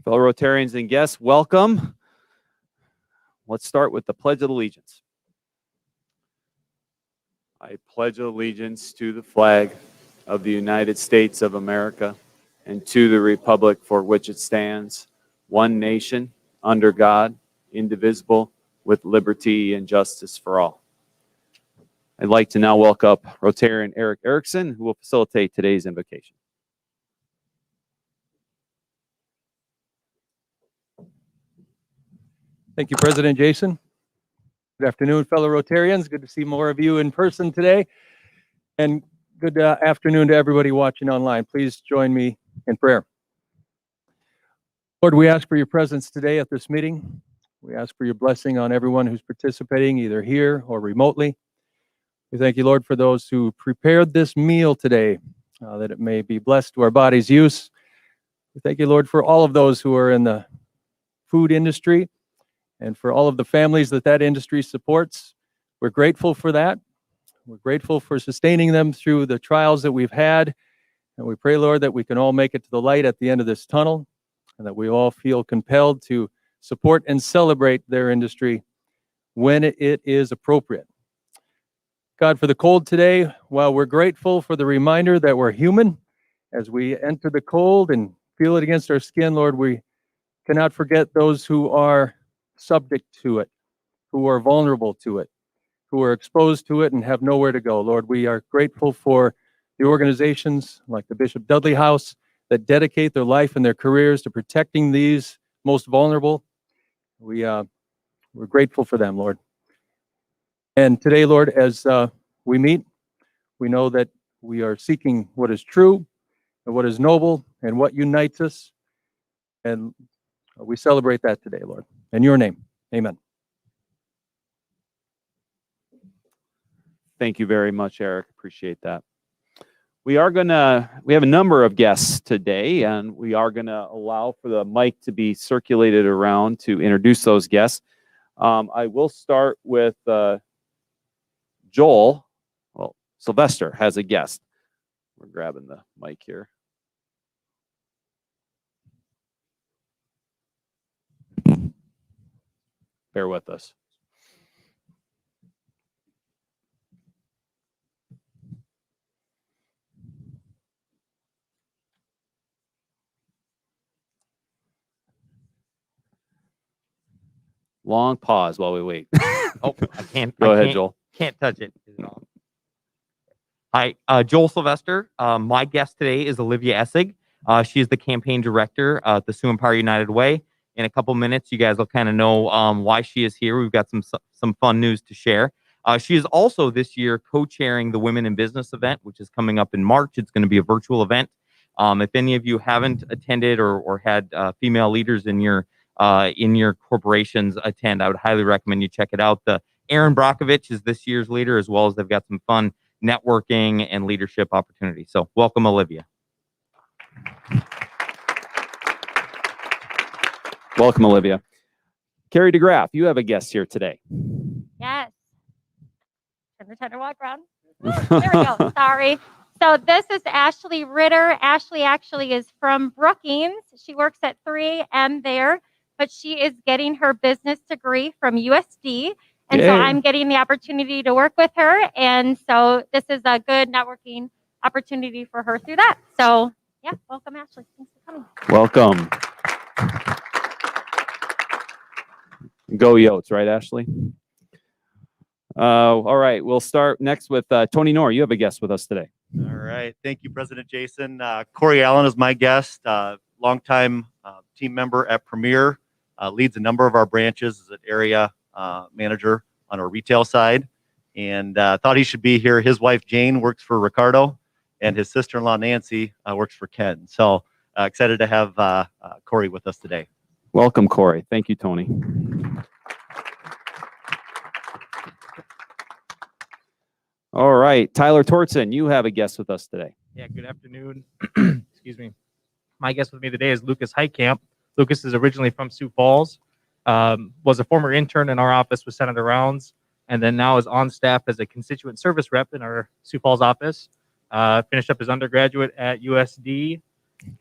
Fellow Rotarians and guests, welcome. Let's start with the Pledge of Allegiance. I pledge allegiance to the flag of the United States of America and to the republic for which it stands, one nation, under God, indivisible, with liberty and justice for all. I'd like to now welcome Rotarian Eric Erickson, who will facilitate today's invocation. Thank you, President Jason. Good afternoon, fellow Rotarians. Good to see more of you in person today. And good afternoon to everybody watching online. Please join me in prayer. Lord, we ask for your presence today at this meeting. We ask for your blessing on everyone who's participating either here or remotely. We thank you, Lord, for those who prepared this meal today, that it may be blessed to our body's use. We thank you, Lord, for all of those who are in the food industry and for all of the families that industry supports. We're grateful for that. We're grateful for sustaining them through the trials that we've had. And we pray, Lord, that we can all make it to the light at the end of this tunnel and that we all feel compelled to support and celebrate their industry when it is appropriate. God, for the cold today, while we're grateful for the reminder that we're human, as we enter the cold and feel it against our skin, Lord, we cannot forget those who are subject to it, who are vulnerable to it, who are exposed to it and have nowhere to go. Lord, we are grateful for the organizations like the Bishop Dudley House that dedicate their life and their careers to protecting these most vulnerable. We're grateful for them, Lord. And today, Lord, as we meet, we know that we are seeking what is true and what is noble and what unites us. And we celebrate that today, Lord. In your name, amen. Thank you very much, Eric. Appreciate that. We have a number of guests today, and we are going to allow for the mic to be circulated around to introduce those guests. I will start with Joel. Well, Sylvester has a guest. We're grabbing the mic here. Bear with us. Long pause while we wait. Oh, I can't. Go ahead, Joel. Can't touch it. Hi, Joel Sylvester. My guest today is Olivia Essig. She is the campaign director at the Sioux Empire United Way. In a couple minutes, you guys will kind of know why she is here. We've got some fun news to share. She is also this year co-chairing the Women in Business event, which is coming up in March. It's going to be a virtual event. If any of you haven't attended or had female leaders in your corporations attend, I would highly recommend you check it out. Erin Brockovich is this year's leader, as well as they've got some fun networking and leadership opportunities. So welcome, Olivia. Welcome, Olivia. Carrie DeGraff, you have a guest here today. Yes. Turn the tender walk around. There we go. Sorry. So this is Ashley Ritter. Ashley actually is from Brookings. She works at 3M there, but she is getting her business degree from USD. And so I'm getting the opportunity to work with her. And so this is a good networking opportunity for her through that. So yeah, welcome, Ashley. Thanks for coming. Welcome. Go Yotes, right, Ashley? All right, we'll start next with Tony Knorr. You have a guest with us today. All right. Thank you, President Jason. Corey Allen is my guest, longtime team member at Premier, leads a number of our branches as an area manager on our retail side, and thought he should be here. His wife, Jane, works for Ricardo, and his sister-in-law, Nancy, works for Ken. So excited to have Corey with us today. Welcome, Corey. Thank you, Tony. All right, Tyler Tortson, you have a guest with us today. Yeah, good afternoon. Excuse me. My guest with me today is Lucas Heitkamp. Lucas is originally from Sioux Falls, was a former intern in our office with Senator Rounds, and then now is on staff as a constituent service rep in our Sioux Falls office. Finished up his undergraduate at USD,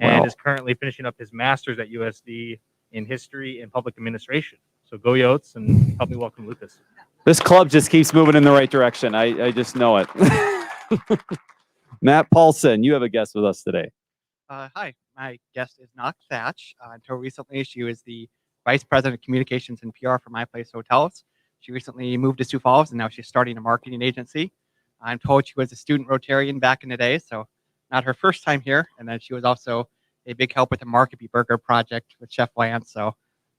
and Wow. is currently finishing up his master's at USD in history and public administration. So go Yotes, and help me welcome Lucas. This club just keeps moving in the right direction. I just know it. Matt Paulson, you have a guest with us today. Hi, my guest is Knox Thatch. Until recently, she was the Vice President of Communications and PR for My Place Hotels. She recently moved to Sioux Falls, and now she's starting a marketing agency. I'm told she was a student Rotarian back in the day, so not her first time here. And then she was also a big help with the Market Burger project with Chef Lance. So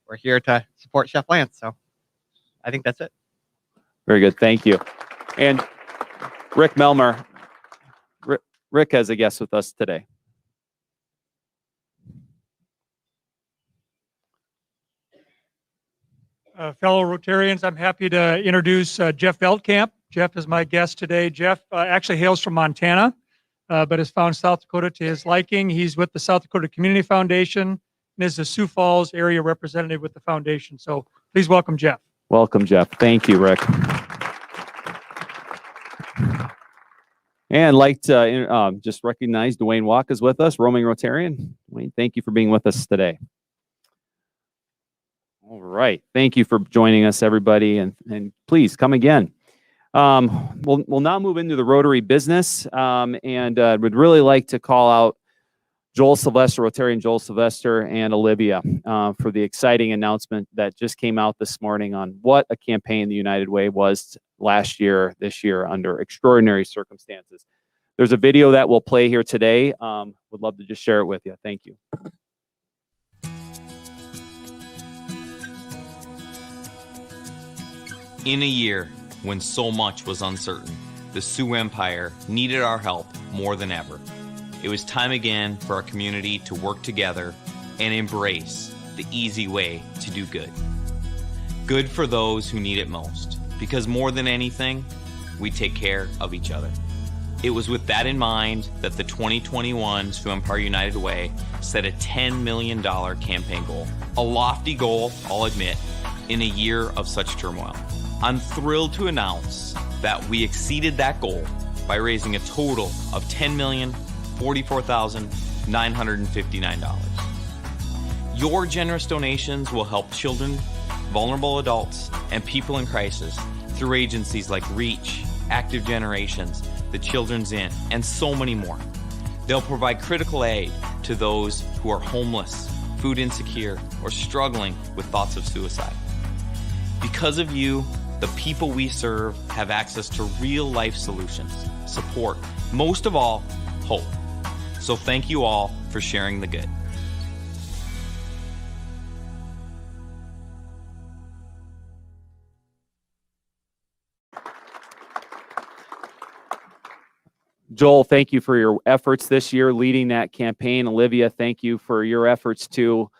we're here to support Chef Lance. So I think that's it. Very good. Thank you. And Rick Melmer. Rick has a guest with us today. Fellow Rotarians, I'm happy to introduce Jeff Veldkamp. Jeff is my guest today. Jeff actually hails from Montana, but has found South Dakota to his liking. He's with the South Dakota Community Foundation and is the Sioux Falls area representative with the foundation. So please welcome Jeff. Welcome, Jeff. Thank you, Rick. And like to just recognize Dwayne Walk is with us, roaming Rotarian. Dwayne, thank you for being with us today. All right. Thank you for joining us, everybody. And please come again. We'll now move into the Rotary business. And would really like to call out Joel Sylvester, Rotarian Joel Sylvester, and Olivia for the exciting announcement that just came out this morning on what a campaign the United Way was this year under extraordinary circumstances. There's a video that will play here today. Would love to just share it with you. Thank you. In a year when so much was uncertain, the Sioux Empire needed our help more than ever. It was time again for our community to work together and embrace the easy way to do good. Good for those who need it most, because more than anything, we take care of each other. It was with that in mind that the 2021 Sioux Empire United Way set a $10 million campaign goal. A lofty goal, I'll admit, in a year of such turmoil. I'm thrilled to announce that we exceeded that goal by raising a total of $10,044,959. Your generous donations will help children, vulnerable adults, and people in crisis through agencies like REACH, Active Generations, the Children's Inn, and so many more. They'll provide critical aid to those who are homeless, food insecure, or struggling with thoughts of suicide. Because of you, the people we serve have access to real-life solutions, support, most of all, hope. So thank you all for sharing the good. Joel, thank you for your efforts this year leading that campaign. Olivia, thank you for your efforts too,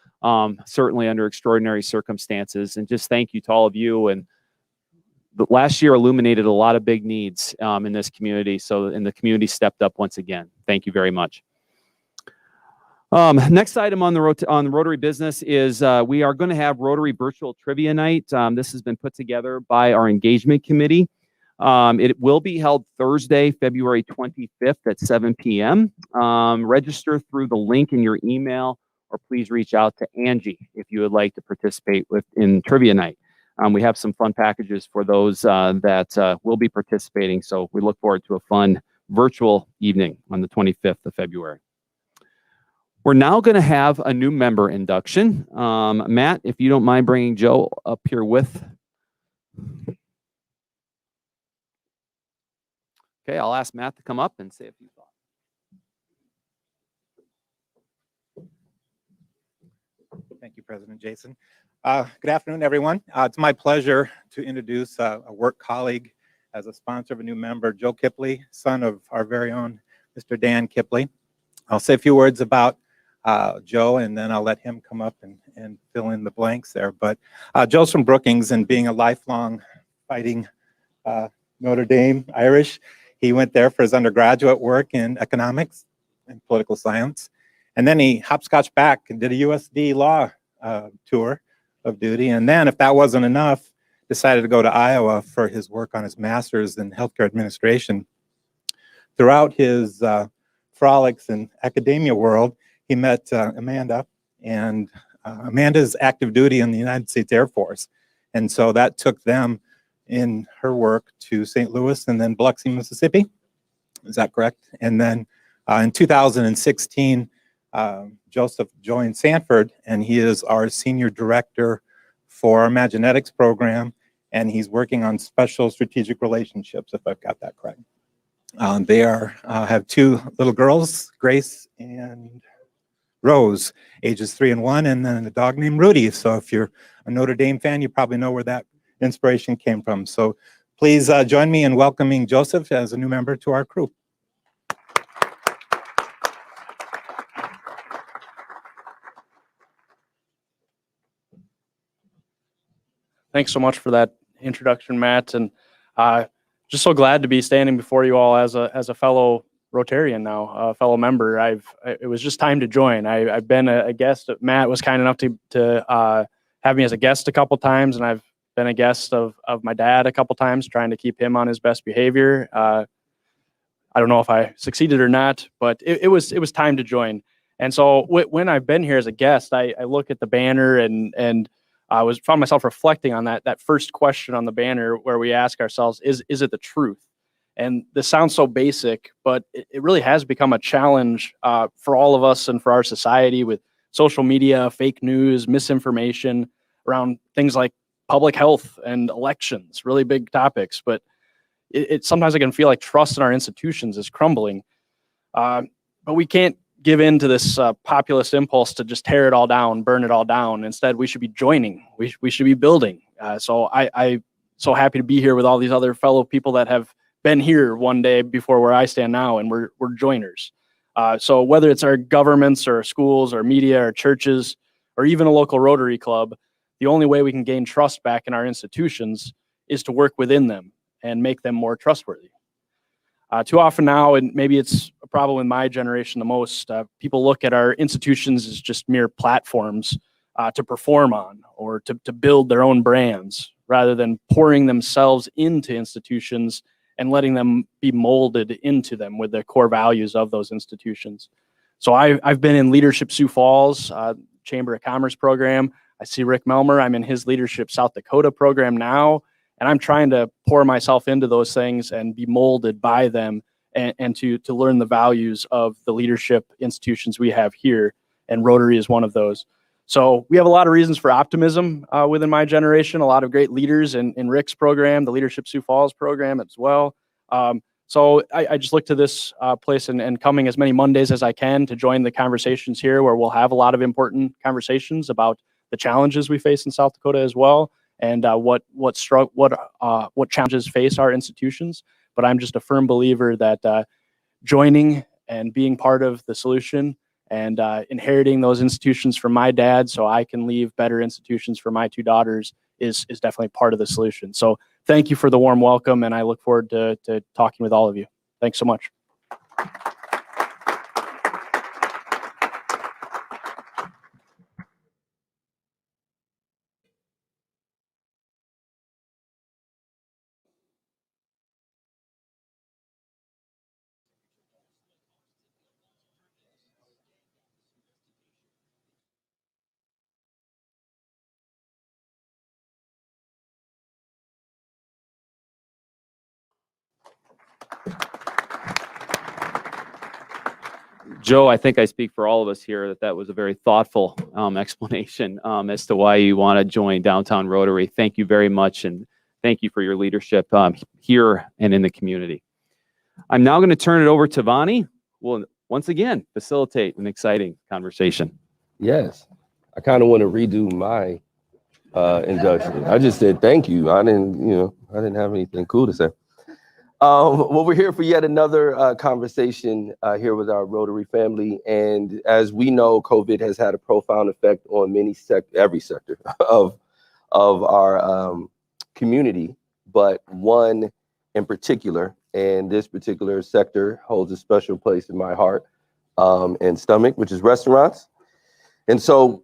certainly under extraordinary circumstances. And just thank you to all of you. And the last year illuminated a lot of big needs in this community. And the community stepped up once again. Thank you very much. Next item on the Rotary business is we are going to have Rotary Virtual Trivia Night. This has been put together by our engagement committee. It will be held Thursday, February 25th at 7 p.m. Register through the link in your email, or please reach out to Angie if you would like to participate in Trivia Night. We have some fun packages for those that will be participating, so we look forward to a fun virtual evening on the 25th of February. We're now going to have a new member induction. Matt, if you don't mind bringing Joe up here with. Okay, I'll ask Matt to come up and say a few thoughts. Thank you, President Jason. Good afternoon, everyone. It's my pleasure to introduce a work colleague as a sponsor of a new member, Joe Kipley, son of our very own Mr. Dan Kipley. I'll say a few words about Joe, and then I'll let him come up and fill in the blanks there. But Joe's from Brookings, and being a lifelong fighting Notre Dame Irish, he went there for his undergraduate work in economics and political science. And then he hopscotched back and did a USD law tour of duty. And then, if that wasn't enough, decided to go to Iowa for his work on his master's in healthcare administration. Throughout his frolics in academia world, he met Amanda, and Amanda's active duty in the United States Air Force. And so that took them in her work to St. Louis and then Biloxi, Mississippi. Is that correct? And then in 2016, Joseph joined Sanford, and he is our senior director for our Imaginetics program, and he's working on special strategic relationships, if I've got that correct. They have two little girls, Grace and Rose, ages 3 and 1, and then a dog named Rudy. So if you're a Notre Dame fan, you probably know where that inspiration came from. So please join me in welcoming Joseph as a new member to our crew. Thanks so much for that introduction, Matt, and just so glad to be standing before you all as a fellow Rotarian now, a fellow member. It was just time to join. I've been a guest. Matt was kind enough to have me as a guest a couple times, and I've been a guest of my dad a couple times, trying to keep him on his best behavior. I don't know if I succeeded or not, but it was time to join. And so when I've been here as a guest, I look at the banner and I found myself reflecting on that first question on the banner, where we ask ourselves, is it the truth? And this sounds so basic, but it really has become a challenge for all of us and for our society, with social media, fake news, misinformation around things like public health and elections, really big topics. But sometimes I can feel like trust in our institutions is crumbling. But we can't give in to this populist impulse to just tear it all down, burn it all down. Instead, we should be joining. We should be building. So I'm so happy to be here with all these other fellow people that have been here one day before where I stand now, and we're joiners. So whether it's our governments or schools or media or churches or even a local Rotary club, the only way we can gain trust back in our institutions is to work within them and make them more trustworthy. Too often now, and maybe it's a problem in my generation the most, people look at our institutions as just mere platforms to perform on or to build their own brands, rather than pouring themselves into institutions and letting them be molded into them with the core values of those institutions. So I've been in Leadership Sioux Falls, Chamber of Commerce program. I see Rick Melmer. I'm in his Leadership South Dakota program now. And I'm trying to pour myself into those things and be molded by them, and to learn the values of the leadership institutions we have here. And Rotary is one of those. So we have a lot of reasons for optimism within my generation, a lot of great leaders in Rick's program, the Leadership Sioux Falls program as well. So I just look to this place and coming as many Mondays as I can to join the conversations here, where we'll have a lot of important conversations about the challenges we face in South Dakota as well, and what challenges face our institutions. But I'm just a firm believer that joining and being part of the solution and inheriting those institutions from my dad so I can leave better institutions for my two daughters is definitely part of the solution. So thank you for the warm welcome, and I look forward to talking with all of you. Thanks so much. Joe, I think I speak for all of us here that was a very thoughtful explanation as to why you want to join Downtown Rotary. Thank you very much, and thank you for your leadership here and in the community. I'm now going to turn it over to Vani, who will once again facilitate an exciting conversation. Yes, I kind of want to redo my introduction. I just said thank you. I didn't have anything cool to say. Well, we're here for yet another conversation here with our Rotary family. And as we know, COVID has had a profound effect on every sector of our community, but one in particular, and this particular sector holds a special place in my heart and stomach, which is restaurants. And so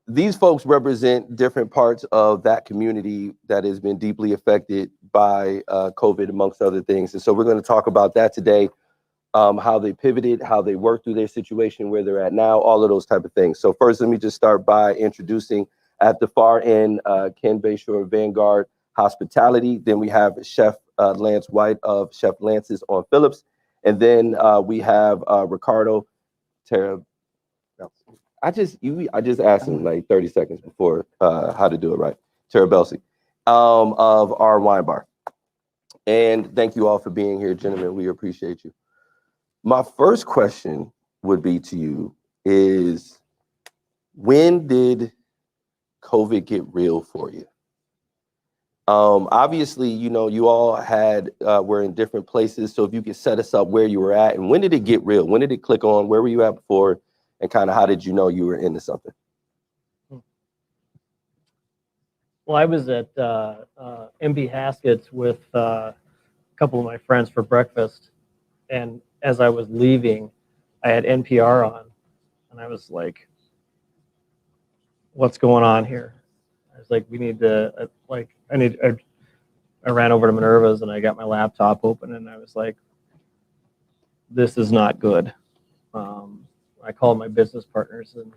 these folks represent different parts of that community that has been deeply affected by COVID, amongst other things. And so we're going to talk about that today. how they pivoted, how they worked through their situation, where they're at now, all of those type of things. So first, let me just start by introducing at the far end, Ken Bayshore, Vanguard Hospitality. Then we have Chef Lance White of Chef Lance's on Phillips. And then we have Ricardo Terra. I just asked him like 30 seconds before how to do it right. Terabelsi of our wine bar. And thank you all for being here, gentlemen. We appreciate you. My first question would be to you is, when did COVID get real for you? Obviously, you know, you all were in different places. So if you could set us up where you were at, and when did it get real? When did it click on? Where were you at before? And kind of how did you know you were into something? Well, I was at MB Haskett's with a couple of my friends for breakfast. And as I was leaving, I had NPR on. And I was like, what's going on here? I was like, we need to, I ran over to Minerva's and I got my laptop open and I was like, this is not good. I called my business partners and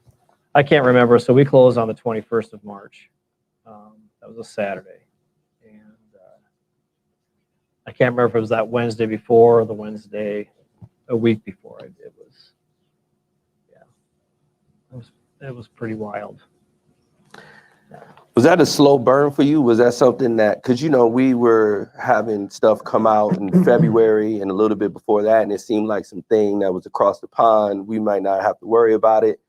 I can't remember. So we closed on the 21st of March. That was a Saturday. And I can't remember if it was that Wednesday before or the Wednesday a week before. It was pretty wild. Was that a slow burn for you? Was that something that, because, you know, we were having stuff come out in February and a little bit before that, and it seemed like something that was across the pond. We might not have to worry about it.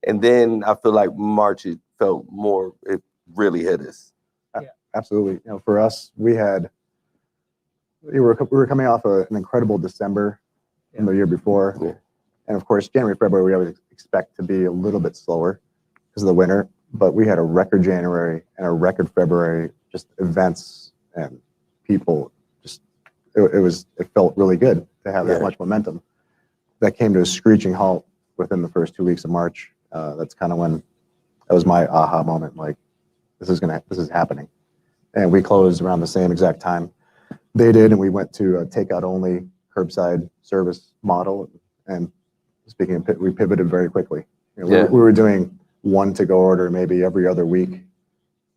And then I feel like March, it felt more, it really hit us. Yeah. Absolutely. You know, for us, we were coming off an incredible December in the year before. Yeah. And of course, January, February, we always expect to be a little bit slower because of the winter. But we had a record January and a record February, just events and people. Just it felt really good to have that much momentum. That came to a screeching halt within the first 2 weeks of March. That's kind of when that was my aha moment. Like, this is happening, and we closed around the same exact time they did, and we went to a takeout only curbside service model. And speaking of, we pivoted very quickly. You know, we were doing 1 to-go order maybe every other week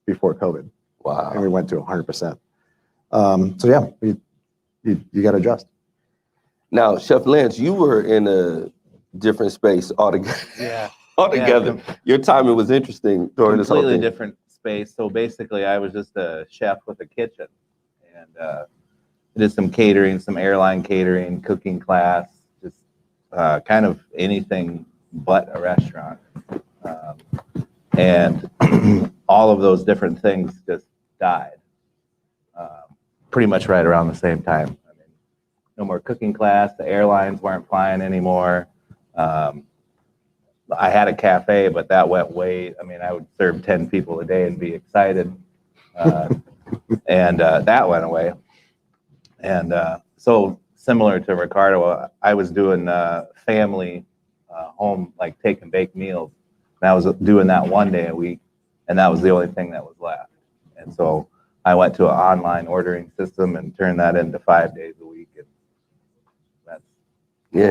before COVID. Wow. And we went to 100%. So yeah, you got to adjust. Now, Chef Lance, you were in a different space altogether. Yeah. Altogether. Your timing was interesting during this whole thing. Completely different space. So basically, I was just a chef with a kitchen, and did some catering, some airline catering, cooking class, just kind of anything but a restaurant. And all of those different things just died pretty much right around the same time. I mean, no more cooking class. The airlines weren't flying anymore. I had a cafe, but that went way. I mean, I would serve 10 people a day and be excited. And that went away. And so similar to Ricardo, I was doing family home, like take and bake meals. And I was doing that 1 day a week, and that was the only thing that was left. And so I went to an online ordering system and turned that into 5 days a week. And that's,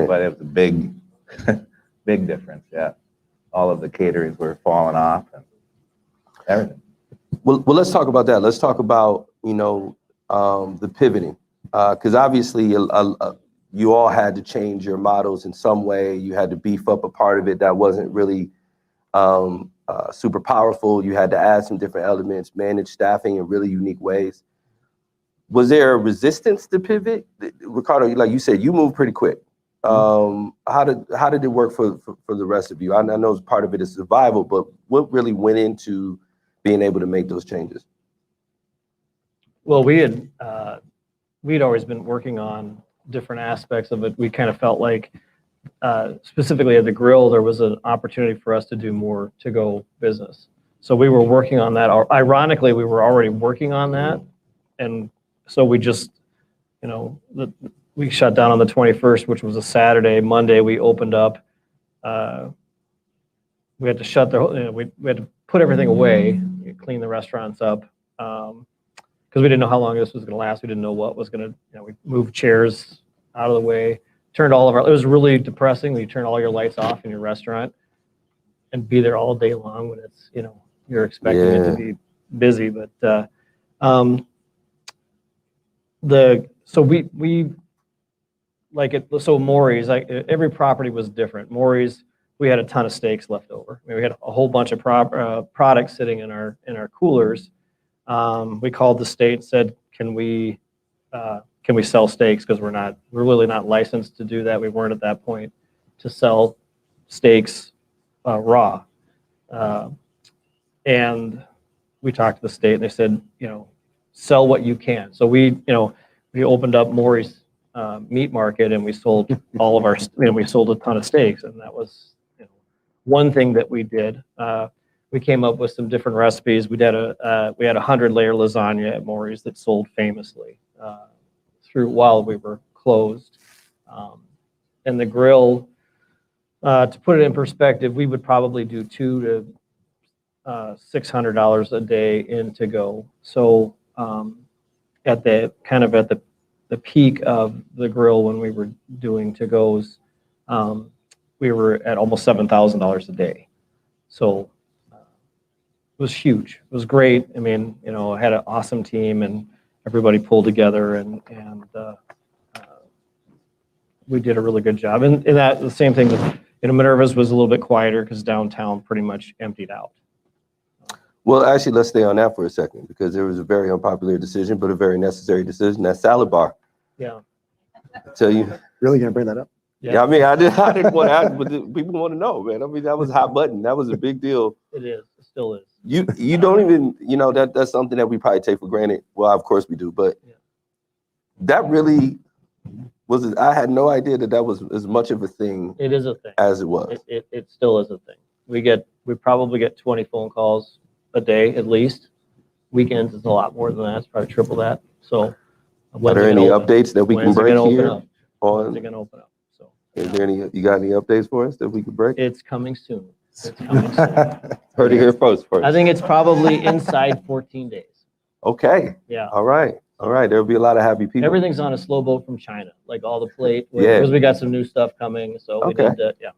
but it was a big, big difference. Yeah. All of the caterings were falling off and everything. Well, let's talk about that. Let's talk about, you know, the pivoting, because obviously you all had to change your models in some way. You had to beef up a part of it that wasn't really super powerful. You had to add some different elements, manage staffing in really unique ways. Was there a resistance to pivot? Ricardo, like you said, you moved pretty quick. How did it work for the rest of you? I know part of it is survival, but what really went into being able to make those changes? Well, we'd always been working on different aspects of it. We kind of felt like, specifically at the grill, there was an opportunity for us to do more to-go business. So we were working on that. Ironically, we were already working on that. And so we just, you know, we shut down on the 21st, which was a Saturday. Monday, we opened up. We had to shut we had to put everything away, clean the restaurants up, because we didn't know how long this was going to last. We didn't know what was going to, you know, we moved chairs out of the way. turned all of our, it was really depressing when you turn all your lights off in your restaurant and be there all day long when it's, you know, you're expecting it to be busy. But so we like it. So Maury's, like every property was different. Maury's, we had a ton of steaks left over. I mean, we had a whole bunch of products sitting in our coolers. We called the state and said, can we sell steaks? Because we're really not licensed to do that. We weren't at that point to sell steaks raw. And we talked to the state, and they said, you know, sell what you can. So we opened up Maury's meat market, and we sold all of our, we sold a ton of steaks, and that was one thing that we did. We came up with some different recipes. We had a 100-layer lasagna at Maury's that sold famously while we were closed. And the grill, to put it in perspective, we would probably do $200 to $600 a day in to go. So at the peak of the grill when we were doing to goes, we were at almost $7,000 a day. So it was huge. It was great. I mean, I had an awesome team, and everybody pulled together, and we did a really good job. And that the same thing with, Minerva's was a little bit quieter because downtown pretty much emptied out. Well, actually, let's stay on that for a second, because there was a very unpopular decision, but a very necessary decision. That salad bar. Yeah. I tell you. Really gonna bring that up? Yeah, I mean, I didn't want to ask, but people want to know, man. I mean, that was a hot button. That was a big deal. It is. It still is. You don't even, that's something that we probably take for granted. Well, of course we do, but that really was, I had no idea that was as much of a thing. It is a thing. As it was. It still is a thing. We probably get 20 phone calls a day at least. Weekends is a lot more than that. It's probably triple that. So are there any updates that we can break here? When's it gonna open up? So is there you got any updates for us that we could break? It's coming soon. It's coming soon. Heard it here first. I think it's probably inside 14 days. Okay. Yeah. All right. There'll be a lot of happy people. Everything's on a slow boat from China, like all the plate. Because we got some new stuff coming. So we did that. Yeah.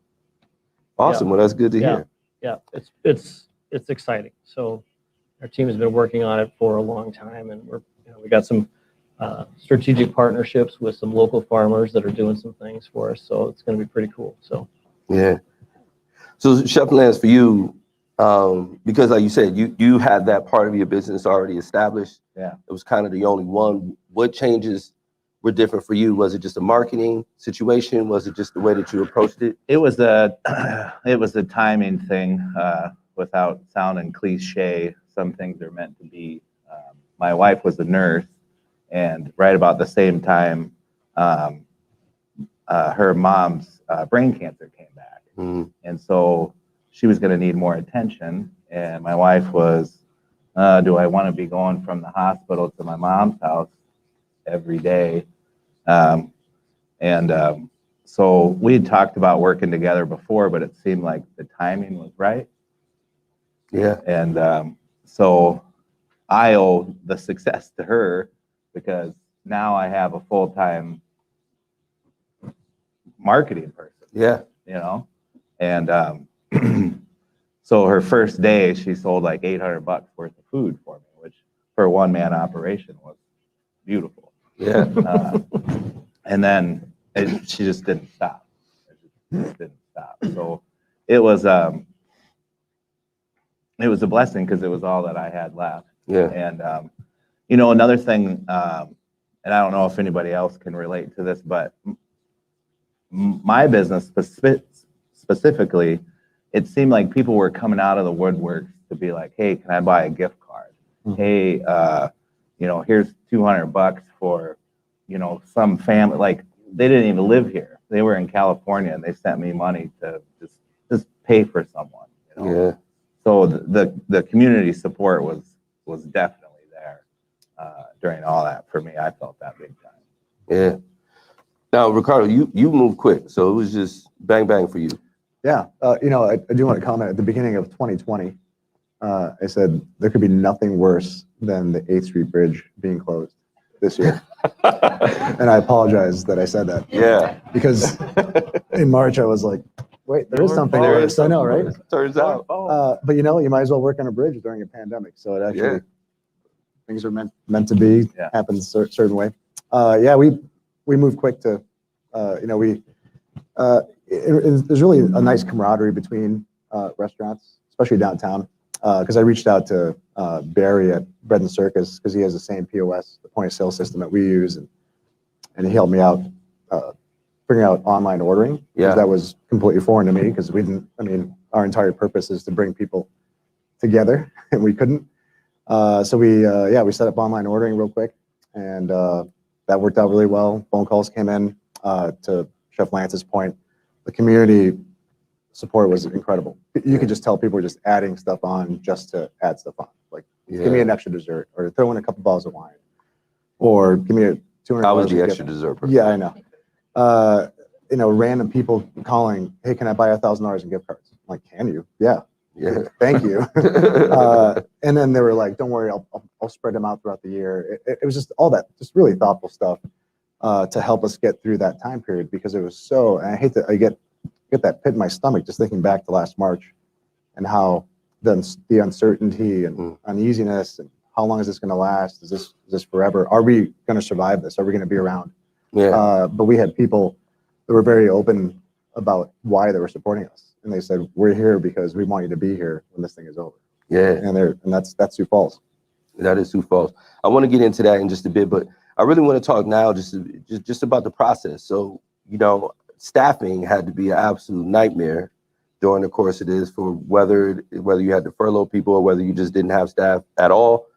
Awesome. Well, that's good to hear. Yeah. It's exciting. So our team has been working on it for a long time, and we got some strategic partnerships with some local farmers that are doing some things for us. So it's going to be pretty cool. So yeah. So Chef Lance, for you, because like you said, you had that part of your business already established. Yeah. It was kind of the only one. What changes were different for you? Was it just a marketing situation? Was it just the way that you approached it? It was a timing thing. Without sounding cliche, some things are meant to be. My wife was a nurse, and right about the same time, her mom's brain cancer came back. Mm-hmm. And so she was going to need more attention. And my wife was, do I want to be going from the hospital to my mom's house every day? So we had talked about working together before, but it seemed like the timing was right. Yeah. And so I owe the success to her, because now I have a full-time marketing person. Yeah. And so her first day, she sold like $800 worth of food for me, which for a one-man operation was beautiful. Yeah. And then she just didn't stop. So it was a blessing, because it was all that I had left. Yeah. And another thing, and I don't know if anybody else can relate to this, but my business specifically, it seemed like people were coming out of the woodworks to be like, hey, can I buy a gift card? Mm-hmm. Hey, here's $200 for, some family. Like, they didn't even live here. They were in California, and they sent me money to just pay for someone. Yeah. So the community support was definitely there during all that. For me, I felt that big time. Yeah. Now, Ricardo, you moved quick, so it was just bang bang for you. Yeah. I do want to comment. At the beginning of 2020, I said there could be nothing worse than the 8th Street Bridge being closed. this year. And I apologize that I said that. Yeah. Because in March, I was like, wait, there is something. There There is is, I know, something. right? Turns out. But you know, you might as well work on a bridge during a pandemic. So it actually, Yeah. things are meant to be, Yeah. happens a certain way. Yeah, we moved quick to, you know, there's really a nice camaraderie between restaurants, especially downtown. Because I reached out to Barry at Bread and Circus because he has the same POS, the point of sale system that we use, and he helped me out figuring out online ordering. Yeah. That was completely foreign to me because we didn't. I mean, our entire purpose is to bring people together, and we couldn't. So we set up online ordering real quick, and that worked out really well. Phone calls came in. To Chef Lance's point, the community support was incredible. You could just tell people were just adding stuff on just to add stuff on. Like, give me an extra dessert, or throw in a couple bottles of wine, or give me a 200. How was the extra dessert? Yeah, I know. You know, random people calling, hey, can I buy $1,000 in gift cards? I'm like, can you? Yeah. Thank you. And then they were like, don't worry, I'll spread them out throughout the year. It was just all that, just really thoughtful stuff to help us get through that time period, because it was so, and I hate that I get that pit in my stomach just thinking back to last March and how the uncertainty and uneasiness and how long is this going to last? Is this forever? Are we going to survive this? Are we going to be around? Yeah. But we had people that were very open about why they were supporting us. And they said, we're here because we want you to be here when this thing is over. Yeah. And that's Sioux Falls. That is Sioux Falls. I want to get into that in just a bit, but I really want to talk now just about the process. So, you know, staffing had to be an absolute nightmare during the course of this, for whether you had to furlough people or whether you just didn't have staff at all.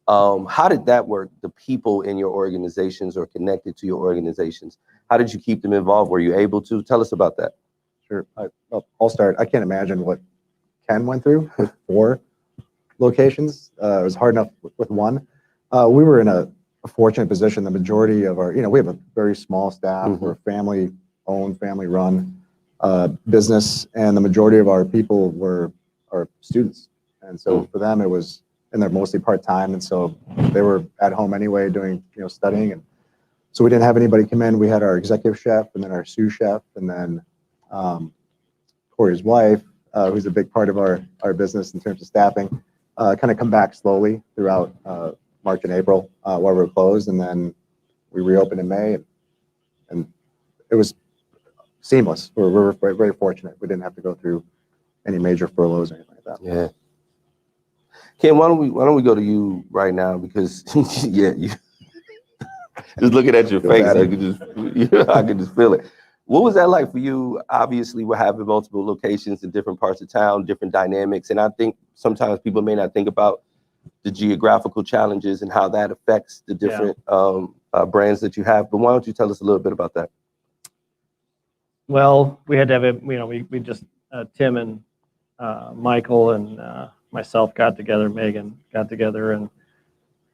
How did that work? The people in your organizations or connected to your organizations, how did you keep them involved? Were you able to? Tell us about that. Sure. I'll start. I can't imagine what Ken went through with 4 locations. It was hard enough with 1. We were in a fortunate position. The majority of our, you know, we have a very small staff. We're a family-owned, family-run business, and the majority of our people were our students. And so for them, it was, and they're mostly part-time, and so they were at home anyway doing, you know, studying. And so we didn't have anybody come in. We had our executive chef, and then our sous chef, and then Corey's wife, who's a big part of our business in terms of staffing, kind of come back slowly throughout March and April while we were closed, and then we reopened in May, and it was seamless. We're very fortunate. We didn't have to go through any major furloughs or anything like that. Yeah. Ken, why don't we go to you right now, because yeah, you just looking at your face, I could just feel it. What was that like for you? Obviously, we're having multiple locations in different parts of town, different dynamics, and I think sometimes people may not think about the geographical challenges and how that affects the different brands that you have. But why don't you tell us a little bit about that? Well, we had to have it, you know, we just, Tim and Michael and myself got together, Megan got together, and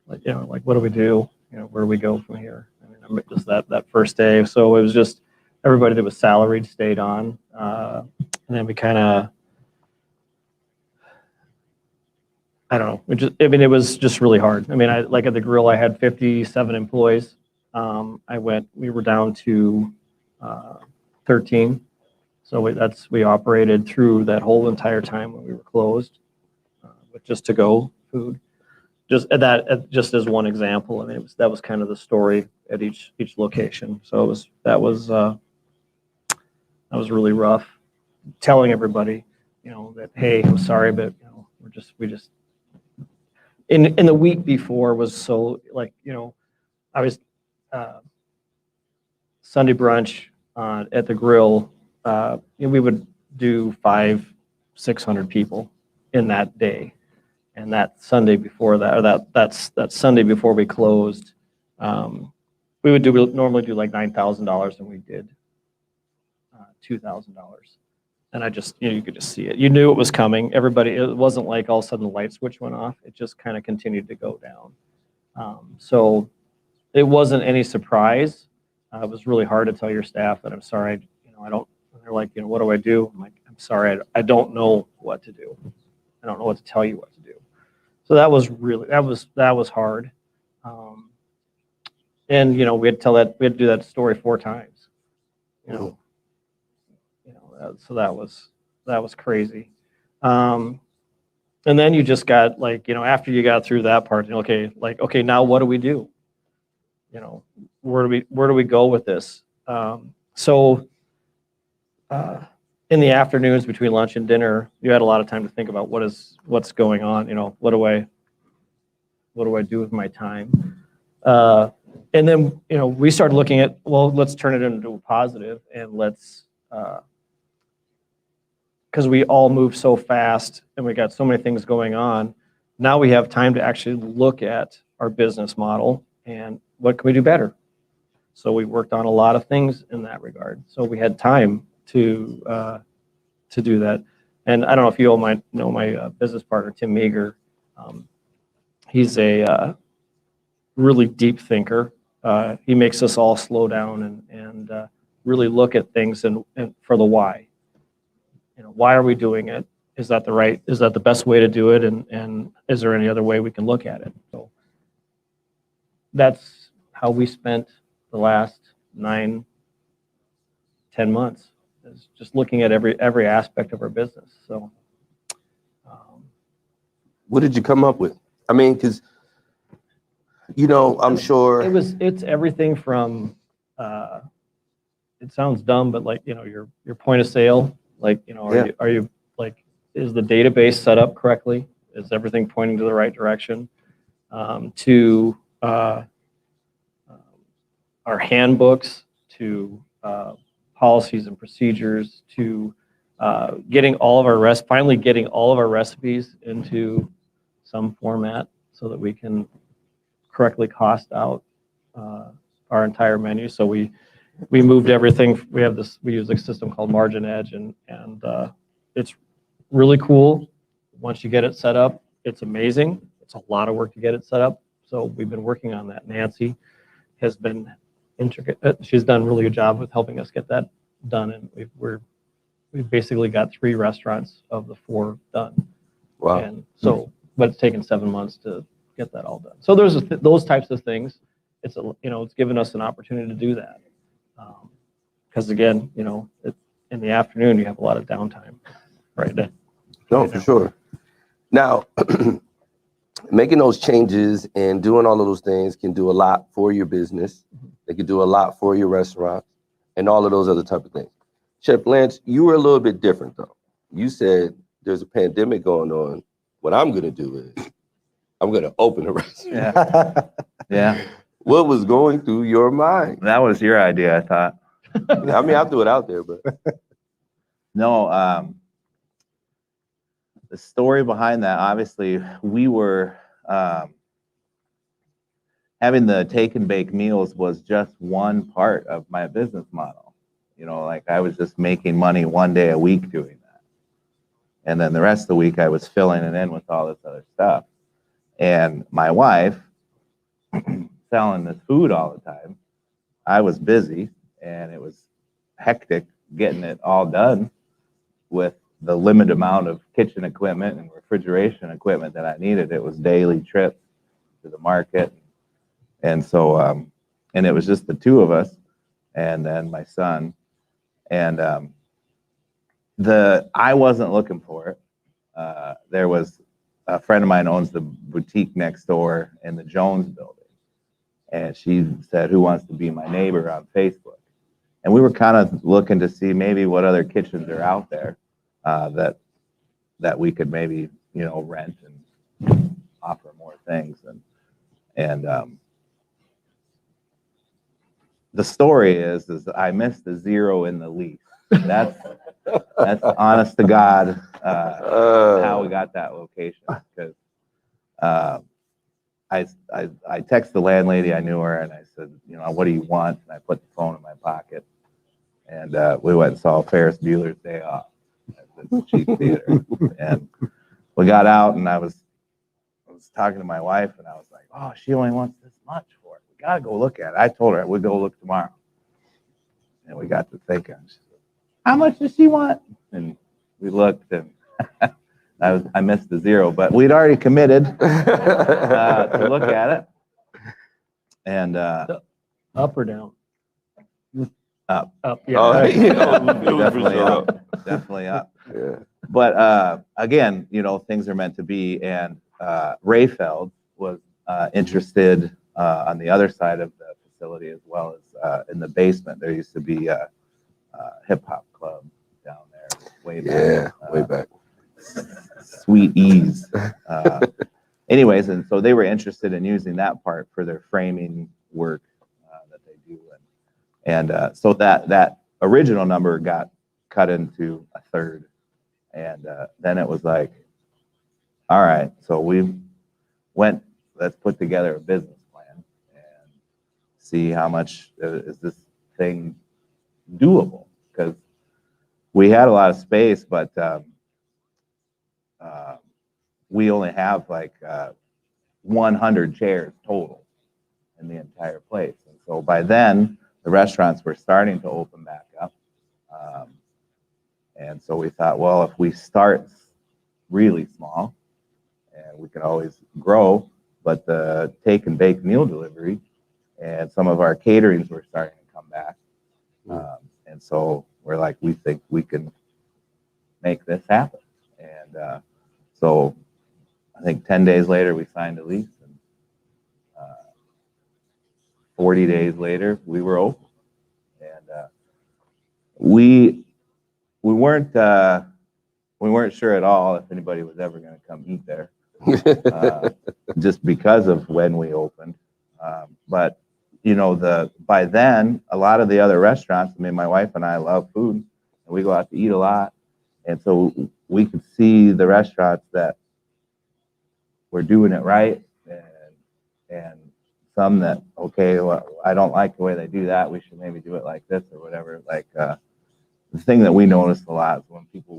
like, you know, like, what do we do? You know, where do we go from here? I mean, just that first day. So it was just everybody that was salaried stayed on. And then we kind of, I don't know. It was just really hard. I mean, like at the grill, I had 57 employees. We were down to 13. So we operated through that whole entire time when we were closed with just to-go food. Just as one example. I mean, that was kind of the story at each location. So that was really rough. Telling everybody, you know, that, hey, I'm sorry, but you know, we just in the week before was so, like, you know, I was Sunday brunch at the grill. We would do 500-600 people in that day. And that Sunday before that, or that Sunday before we closed, we would normally do like $9,000, and we did $2,000. And I just, you know, you could just see it. You knew it was coming. Everybody, it wasn't like all of a sudden the light switch went off. It just kind of continued to go down. So it wasn't any surprise. It was really hard to tell your staff that I'm sorry, you know, I don't. They're like, you know, what do I do? I'm like, I'm sorry, I don't know what to do. I don't know what to tell you what to do. So that was hard. And, you know, we had to do that story 4 times, you know, so that was crazy. And then you just got like, you know, after you got through that part, okay, now what do we do? You know, where do we go with this? So in the afternoons between lunch and dinner, you had a lot of time to think about what's going on. You know, what do I do with my time? And then, you know, we started looking at, well, let's turn it into a positive, and let's, because we all move so fast and we got so many things going on. Now we have time to actually look at our business model and what can we do better. So we worked on a lot of things in that regard. So we had time to do that. And I don't know if you all might know my business partner, Tim Meager. He's a really deep thinker. He makes us all slow down and really look at things and for the why. You know, why are we doing it? Is that the best way to do it? And is there any other way we can look at it? So that's how we spent the last 9-10 months, is just looking at every aspect of our business. So what did you come up with? I mean, because, you know, I'm sure it's everything from it sounds dumb, but like, you know, your point of sale, like, you know, are you like, is the database set up correctly? Is everything pointing to the right direction? To our handbooks, to policies and procedures, to finally getting all of our recipes into some format so that we can correctly cost out our entire menu. So we moved everything. We use a system called Margin Edge, and it's really cool. Once you get it set up, it's amazing. It's a lot of work to get it set up. So we've been working on that. Nancy has been intricate. She's done a really good job with helping us get that done. And we've basically got 3 restaurants of the 4 done. Wow. And so, but it's taken 7 months to get that all done. So there's those types of things. It's it's given us an opportunity to do that. Because again, you know, in the afternoon you have a lot of downtime, right? No, for sure. Now, making those changes and doing all of those things can do a lot for your business. They can do a lot for your restaurant and all of those other type of things. Chef Lance, you were a little bit different though. You said there's a pandemic going on. What I'm going to do is I'm going to open a restaurant. Yeah. Yeah. What was going through your mind? That was your idea, I thought. I mean, I threw it out there, but no, the story behind that, obviously, we were having the take and bake meals was just one part of my business model. You know, like I was just making money 1 day a week doing that. And then the rest of the week I was filling it in with all this other stuff. And my wife selling this food all the time, I was busy and it was hectic getting it all done with the limited amount of kitchen equipment and refrigeration equipment that I needed. It was daily trips to the market. And so, and it was just the 2 of us and then my son. And I wasn't looking for it. There was a friend of mine owns the boutique next door in the Jones building. And she said, who wants to be my neighbor on Facebook? And we were kind of looking to see maybe what other kitchens are out there that we could maybe, you know, rent and offer more things. And the story is I missed the 0 in the lease. That's honest to God how we got that location. Because I texted the landlady, I knew her, and I said, you know, what do you want? And I put the phone in my pocket, and we went and saw Ferris Bueller's Day Off at the cheap theater. And we got out, and I was talking to my wife, and I was like, oh, she only wants this much for it. We got to go look at it. I told her we'll go look tomorrow. And we got to thinking, she said, how much does she want? And we looked, and I missed the 0, but we'd already committed to look at it. And Up or down? Up. Up, yeah. Oh, right. Definitely up. Definitely up. Yeah. But again, things are meant to be. And Rayfeld was interested on the other side of the facility as well as in the basement. There used to be a hip hop club down there way back. Yeah, way back. Sweet Ease. Anyways, and so they were interested in using that part for their framing work that they do. And so that original number got cut into a third. And then it was like, all right, so we went, let's put together a business plan and see how much is this thing doable. Because we had a lot of space, but we only have like 100 chairs total in the entire place. And so by then, the restaurants were starting to open back up. And so we thought, well, if we start really small, and we can always grow, but the take and bake meal delivery and some of our caterings were starting to come back. And so we're like, we think we can make this happen. And so I think 10 days later, we signed a lease. And 40 days later, we were open. And we weren't sure at all if anybody was ever going to come eat there, just because of when we opened. But by then, a lot of the other restaurants, I mean, my wife and I love food, and we go out to eat a lot, and so we could see the restaurants that were doing it right, and some that, okay, well, I don't like the way they do that. We should maybe do it like this or whatever. Like the thing that we noticed a lot is when people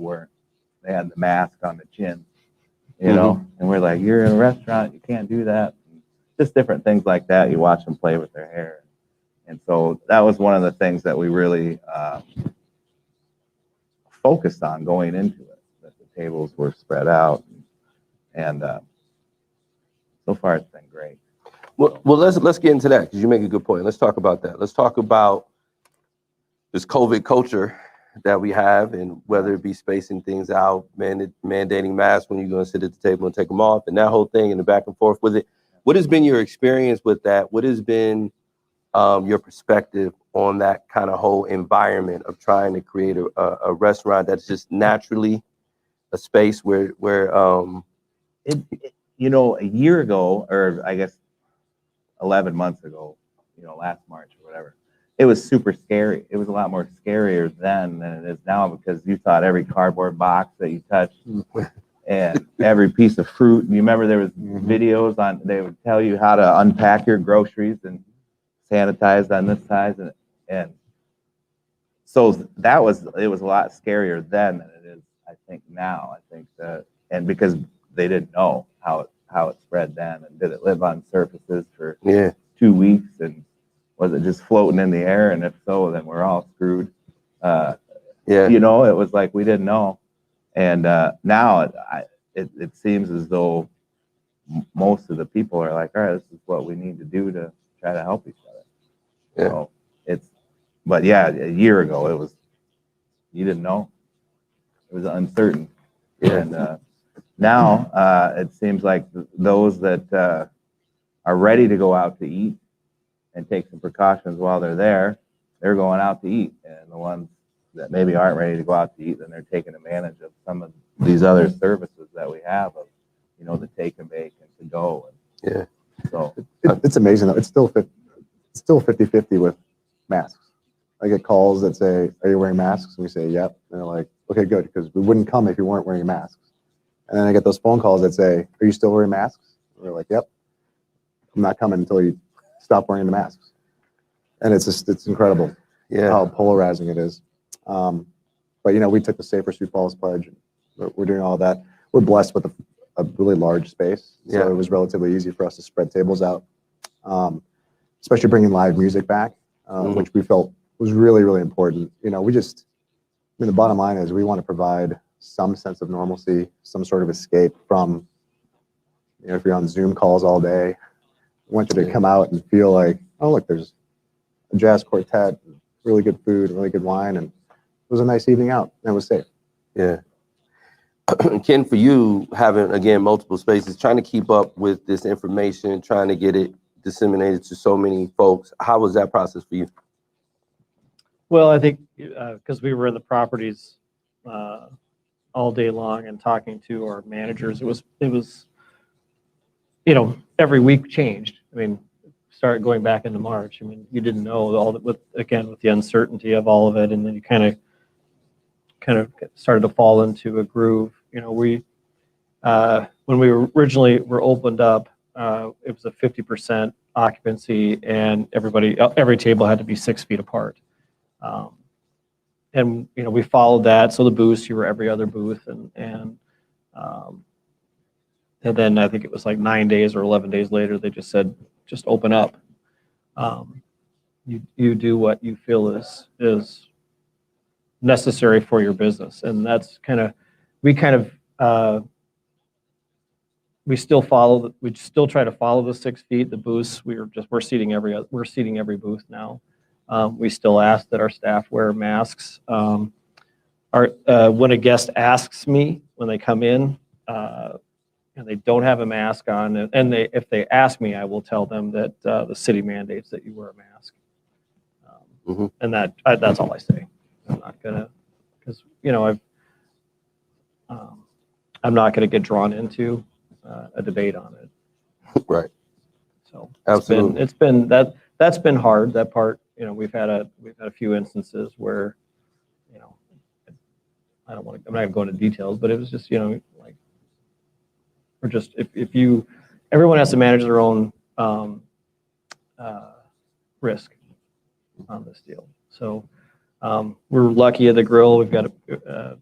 they had the mask on the chin, and we're like, you're in a restaurant, you can't do that. Just different things like that. You watch them play with their hair. And so that was one of the things that we really focused on going into it, that the tables were spread out. And so far it's been great. Well, let's get into that because you make a good point. Let's talk about that. Let's talk about this COVID culture that we have, and whether it be spacing things out, mandating masks when you're going to sit at the table and take them off, and that whole thing, and the back and forth with it. What has been your experience with that? What has been your perspective on that kind of whole environment of trying to create a restaurant that's just naturally a space where a year ago, or I guess 11 months ago, last March or whatever, it was super scary. It was a lot more scarier then than it is now, because you thought every cardboard box that you touched and every piece of fruit. And you remember there was videos they would tell you how to unpack your groceries and sanitize on this size. And so it was a lot scarier then than it is, I think, now. I think and because they didn't know how it spread then, and did it live on surfaces for 2 weeks, and was it just floating in the air? And if so, then we're all screwed. It was like we didn't know. And now it seems as though most of the people are like, all right, this is what we need to do to try to help each other. So but yeah, a year ago, you didn't know. It was uncertain. And now it seems like those that are ready to go out to eat and take some precautions while they're there, they're going out to eat. And the ones that maybe aren't ready to go out to eat, then they're taking advantage of some of these other services that we have of, the take and bake and to go. And so it's amazing though. It's still 50-50 with masks. I get calls that say, "Are you wearing masks?" And we say, "Yep." And they're like, "Okay, good, because we wouldn't come if you weren't wearing masks." And then I get those phone calls that say, "Are you still wearing masks?" And we're like, "Yep." I'm not coming until you stop wearing the masks. And it's incredible how polarizing it is. But we took the Safer Sioux Falls pledge. We're doing all that. We're blessed with a really large space, so it was relatively easy for us to spread tables out, especially bringing live music back, which we felt was really, really important. The bottom line is we want to provide some sense of normalcy, some sort of escape from, if you're on Zoom calls all day, I want you to come out and feel like, oh, look, there's a jazz quartet, really good food, really good wine, and it was a nice evening out, and it was safe. Yeah. Ken, for you, having, again, multiple spaces, trying to keep up with this information, trying to get it disseminated to so many folks, how was that process for you? Well, I think because we were in the properties all day long and talking to our managers, it was, every week changed. I mean, start going back into March. I mean, you didn't know all that with the uncertainty of all of it, and then you kind of started to fall into a groove. We when we originally were opened up, it was a 50% occupancy, and every table had to be 6 feet apart. And we followed that. So the booths, you were every other booth, and then I think it was like 9 days or 11 days later, they just said, just open up. You do what you feel is necessary for your business, and that's we still try to follow the 6 feet. The booths, we're seating every booth now. We still ask that our staff wear masks. When a guest asks me when they come in and they don't have a mask on, and if they ask me, I will tell them that the city mandates that you wear a mask. And that's all I say. I'm not gonna, because I'm not gonna get drawn into a debate on it. Right. So Absolutely. That's been hard. That part, we've had a few instances where, I'm not gonna go into details, but it was just, like, we're just, everyone has to manage their own risk on this deal. So we're lucky at the grill. We've got a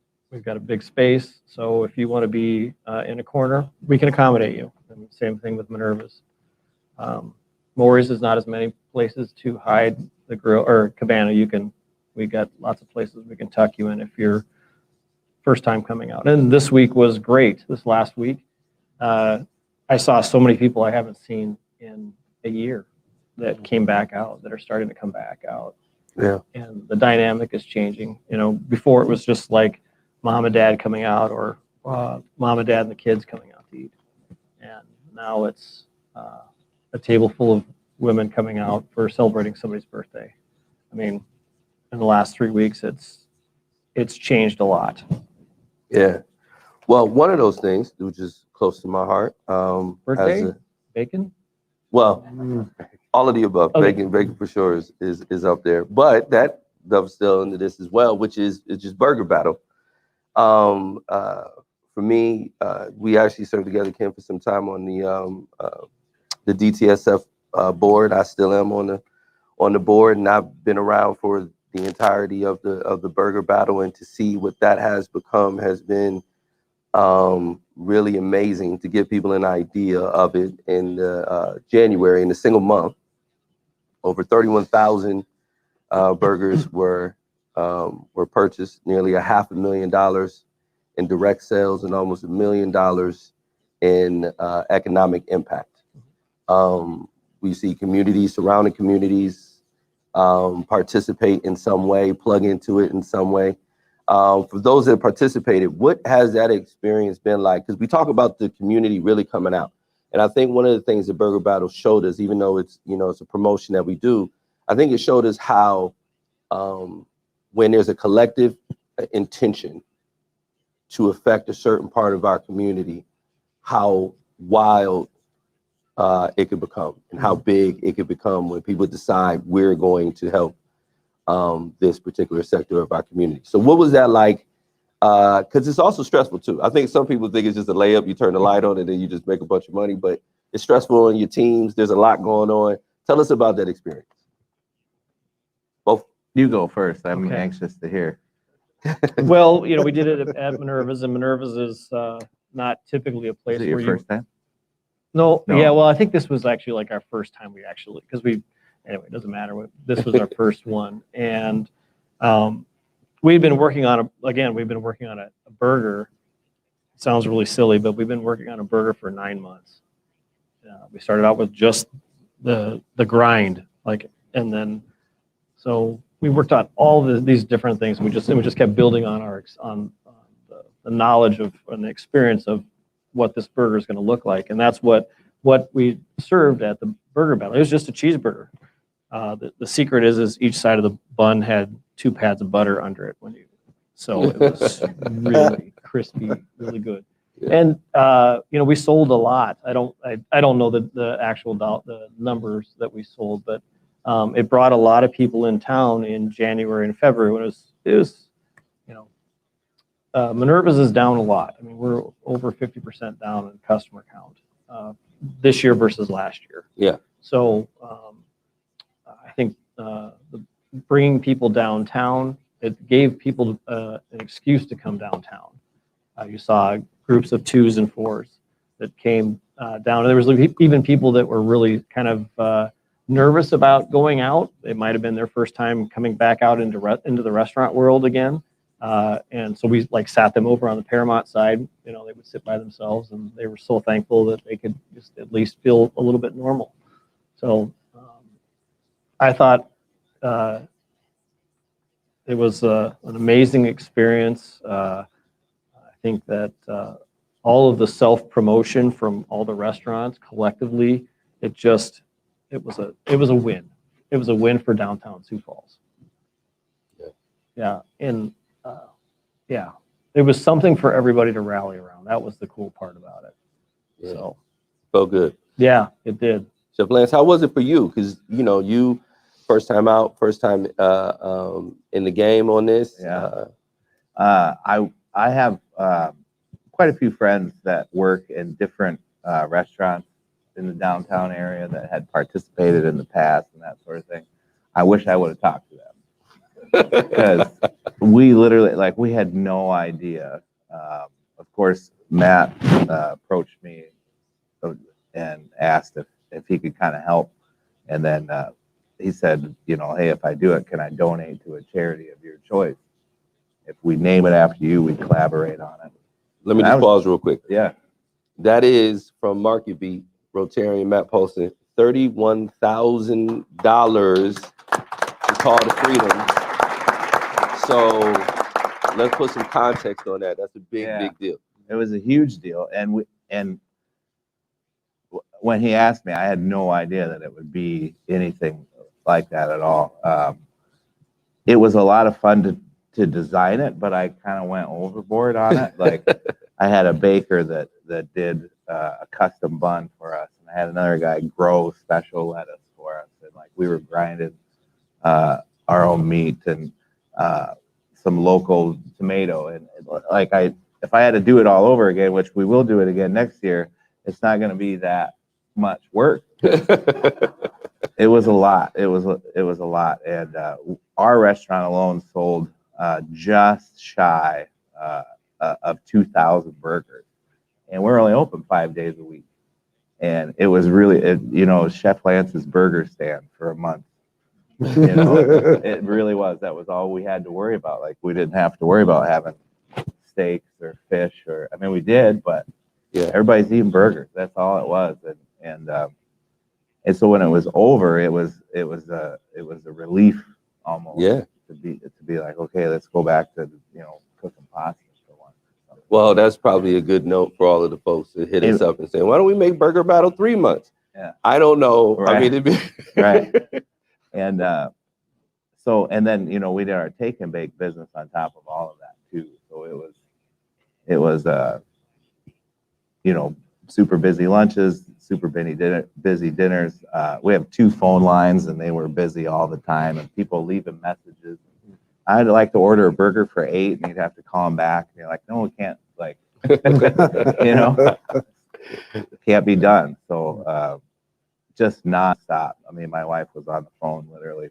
big space. So if you want to be in a corner, we can accommodate you. And same thing with Minerva's. Maury's is not as many places to hide the grill, or Cabana. We got lots of places we can tuck you in if you're first time coming out. And this week was great. This last week, I saw so many people I haven't seen in a year that came back out, that are starting to come back out. Yeah. And the dynamic is changing. Before it was just like mom and dad coming out, or mom and dad and the kids coming out to eat. And now it's a table full of women coming out for celebrating somebody's birthday. I mean, in the last 3 weeks, it's changed a lot. Yeah. Well, one of those things, which is close to my heart. Birthday? Bacon? Well, all of the above. Okay. Bacon for sure is up there. But that dovetails into this as well, which is just burger battle. For me, we actually served together, Ken, for some time on the DTSF board. I still am on the board, and I've been around for the entirety of the burger battle, and to see what that has become has been really amazing. To give people an idea of it, in January, in a single month, over 31,000 burgers were purchased, nearly $500,000 in direct sales, and almost $1 million in economic impact. We see communities, surrounding communities, participate in some way, plug into it in some way. For those that participated, what has that experience been like? Because we talk about the community really coming out. And I think one of the things that Burger Battle showed us, even though it's a promotion that we do, I think it showed us how when there's a collective intention to affect a certain part of our community, how wild it could become, and how big it could become when people decide we're going to help this particular sector of our community. So what was that like? Because it's also stressful too. I think some people think it's just a layup. You turn the light on and then you just make a bunch of money, but it's stressful on your teams. There's a lot going on. Tell us about that experience. Both. You go first. I'm Okay. anxious to hear. Well, we did it at Minerva's, and Minerva's is not typically a place Is it your where first time? No, No. yeah, well, I think this was actually like our first time anyway, it doesn't matter. This was our first one. And we've been working on a burger. It sounds really silly, but we've been working on a burger for 9 months. We started out with just the grind, and then So we worked on all these different things. We just kept building on the knowledge of and the experience of what this burger is going to look like, and that's what we served at the burger battle. It was just a cheeseburger. The secret is each side of the bun had 2 pads of butter under it so it was really crispy, really good. And we sold a lot. I don't know the actual the numbers that we sold, but it brought a lot of people in town in January and February when it was Minerva's is down a lot. I mean, we're over 50% down in customer count this year versus last year. Yeah. So I think bringing people downtown, it gave people an excuse to come downtown. You saw groups of 2s and 4s that came down. There was even people that were really kind of nervous about going out. It might have been their first time coming back out into the restaurant world again. And so we sat them over on the Paramount side. They would sit by themselves, and they were so thankful that they could just at least feel a little bit normal. So I thought it was an amazing experience. I think that all of the self-promotion from all the restaurants collectively, it was a win. It was a win for downtown Sioux Falls. Yeah, and it was something for everybody to rally around. That was the cool part about it. Yeah. So felt good. Yeah, it did. Chef Lance, how was it for you? Because you first time out, first time in the game on this. Yeah. I have quite a few friends that work in different restaurants in the downtown area that had participated in the past and that sort of thing. I wish I would have talked to them because we literally we had no idea. Of course, Matt approached me and asked if he could kind of help, and then he said, hey, if I do it, can I donate to a charity of your choice? If we name it after you, we collaborate on it. Let me just pause real quick. Yeah. That is from Market Beat, Rotarian Matt posted $31,000 to Call to Freedom. So let's put some context on that. That's a big deal. It was a huge deal. And when he asked me, I had no idea that it would be anything like that at all. It was a lot of fun to design it, but I kind of went overboard on it. I had a baker that did a custom bun for us, and I had another guy grow special lettuce for us, and we were grinding our own meat and some local tomato, and if I had to do it all over again, which we will do it again next year, it's not going to be that much work. It was a lot. It was a lot, and our restaurant alone sold just shy of 2,000 burgers, and we're only open 5 days a week. And it was really, Chef Lance's burger stand for a month. It really was. That was all we had to worry about. We didn't have to worry about having steaks or fish we did, but everybody's eating burgers. That's all it was. And so when it was over, it was a relief almost. Yeah. To be like, okay, let's go back to cooking pasta for once. Well, that's probably a good note for all of the folks to hit us up and say, why don't we make Burger Battle 3 months? Yeah. I don't know. Right. I mean, it'd be right. And and then we did our take and bake business on top of all of that too. So it was super busy lunches, super busy dinners. We have 2 phone lines, and they were busy all the time, and people leaving messages. I'd like to order a burger for 8, and you'd have to call them back. And you're like, no, we can't. It can't be done. So just nonstop. I mean, my wife was on the phone literally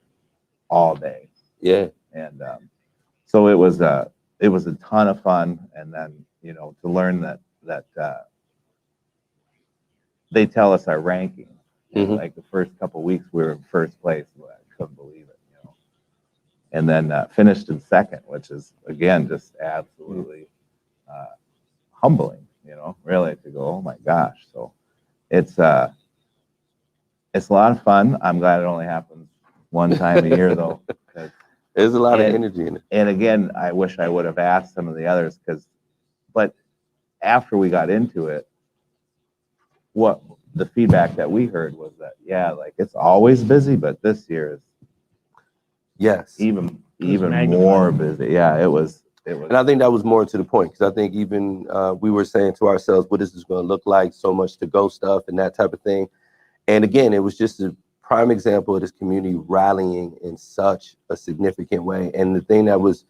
all day. Yeah. And so it was a ton of fun. And then to learn that they tell us our ranking. Mm-hmm. The first couple of weeks we were in first place. I couldn't believe it. And then finished in second, which is again just absolutely humbling. Really to go, oh my gosh. So it's a lot of fun. I'm glad it only happens one time a year though. There's a lot of And- energy in it. And again, I wish I would have asked some of the others but after we got into it, what the feedback that we heard was that, yeah, like it's always busy, but this year is Yes. even magnified. more busy. Yeah, it was. And I think that was more to the point, because I think even we were saying to ourselves, what is this going to look like? So much to go stuff and that type of thing. And again, it was just a prime example of this community rallying in such a significant way. And the thing that was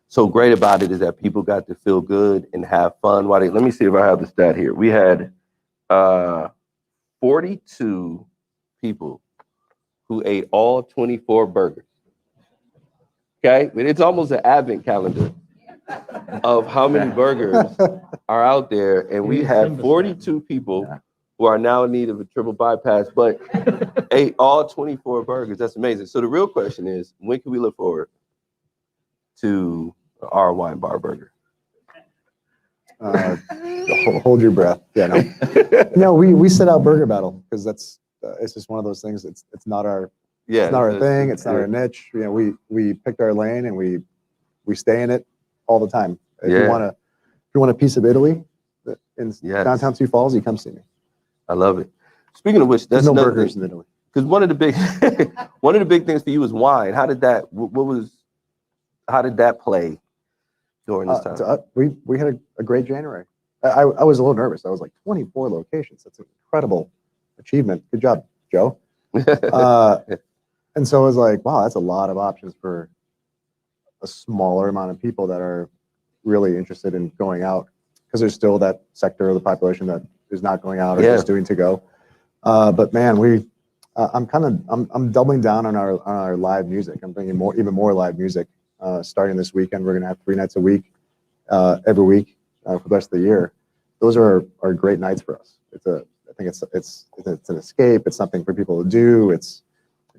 so great about it is that people got to feel good and have fun. Let me see if I have the stat here. We had 42 people who ate all 24 burgers. Okay, but it's almost an advent calendar of how many burgers are out there, and we had 42 people who are now in need of a triple bypass, but ate all 24 burgers. That's amazing. So the real question is, when can we look forward to our wine bar burger? Hold your breath. Yeah, no. No, we set out burger battle because that's it's just one of those things. It's not our Yeah, it's not our thing. It's not our niche. You know, we picked our lane and we stay in it all the time. If you want a piece of Italy in downtown Sioux Falls, you come see me. I love it. Speaking of which, that's There's no another burgers thing. in Italy. Because one of the big things for you is wine. How did that play during this time? We had a great January. I was a little nervous. I was like 24 locations. That's an incredible achievement. Good job, Joe. And so I was like, wow, that's a lot of options for a smaller amount of people that are really interested in going out, because there's still that sector of the population that is not going out or just doing to go. But man, I'm doubling down on our live music. I'm bringing even more live music starting this weekend. We're gonna have 3 nights a week, every week for the rest of the year. Those are great nights for us. I think it's an escape. It's something for people to do. It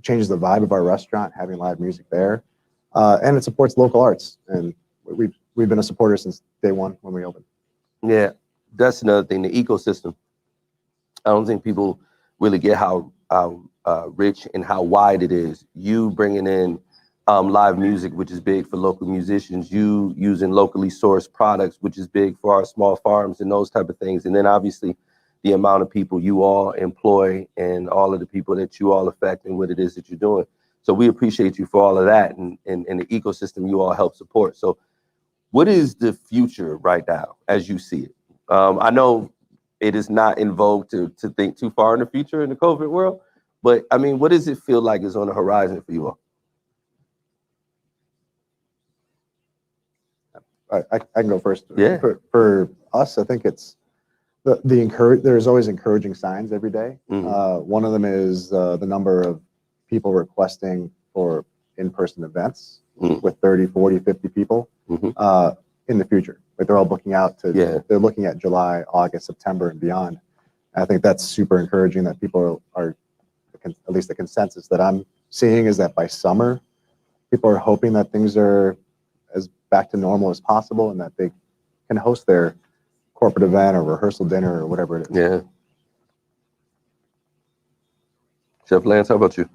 changes the vibe of our restaurant having live music there, and it supports local arts. And we've been a supporter since day one when we opened. Yeah, that's another thing. The ecosystem. I don't think people really get how rich and how wide it is. You bringing in live music, which is big for local musicians. You using locally sourced products, which is big for our small farms and those type of things. And then obviously the amount of people you all employ and all of the people that you all affect and what it is that you're doing. So we appreciate you for all of that and the ecosystem you all help support. So what is the future right now as you see it? I know it is not in vogue to think too far in the future in the COVID world, but I mean, what does it feel like is on the horizon for you all? I can go first. Yeah. For us, I think it's there's always encouraging signs every day. One of them is the number of people requesting for in-person events with 30, 40, 50 people in the future. Like they're all booking out to, they're looking at July, August, September, and beyond. And I think that's super encouraging that people are, at least the consensus that I'm seeing is that by summer, people are hoping that things are as back to normal as possible and that they can host their corporate event or rehearsal dinner or whatever it is. Yeah. Chef Lance, how about you?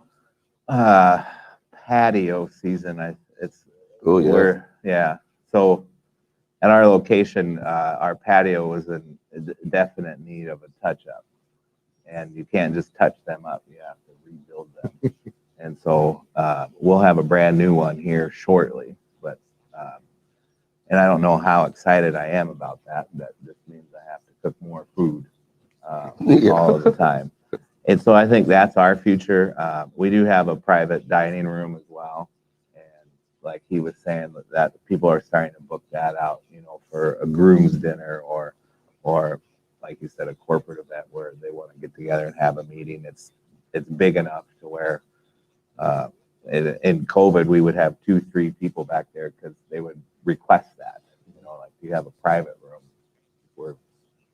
Patio season. Yeah. So at our location, our patio was in definite need of a touch up, and you can't just touch them up. You have to rebuild them. And so we'll have a brand new one here shortly, but and I don't know how excited I am about that. That just means I have to cook more food all of the time. And so I think that's our future. We do have a private dining room as well. And like he was saying, that people are starting to book that out, you know, for a groom's dinner or like you said, a corporate event where they want to get together and have a meeting. It's big enough to where in COVID, we would have 2-3 people back there because they would request that. You know, like you have a private room. We're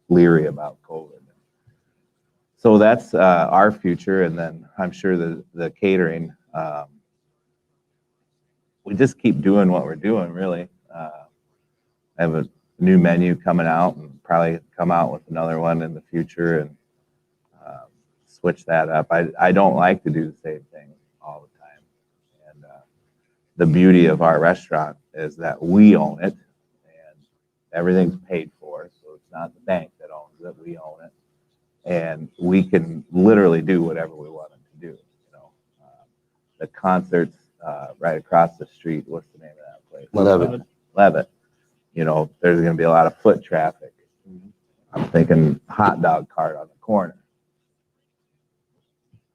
leery about COVID. So that's our future, and then I'm sure the catering. We just keep doing what we're doing, really. I have a new menu coming out, and probably come out with another one in the future, and switch that up. I don't like to do the same thing all the time, and the beauty of our restaurant is that we own it and everything's paid for. So it's not the bank that owns it, we own it. And we can literally do whatever we want to do. You know, the concerts right across the street, what's the name of that place? Levitt. You know, there's going to be a lot of foot traffic. I'm thinking hot dog cart on the corner.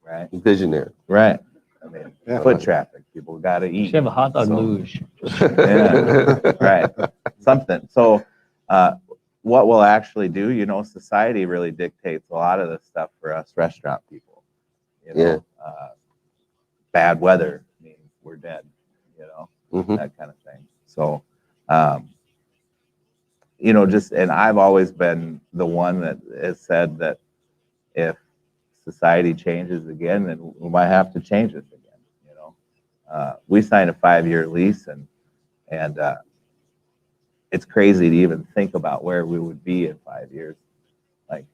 Right? Visionary. Right. I mean, foot traffic. People got to eat. Should have a hot dog luge. Yeah, right. Something. So, what we'll actually do, you know, society really dictates a lot of this stuff for us restaurant people. You know, bad weather means we're dead, you know, that kind of thing. So, you know, just, and I've always been the one that has said that if society changes again, then we might have to change this again, you know. We signed a 5-year lease and it's crazy to even think about where we would be in 5 years. Like,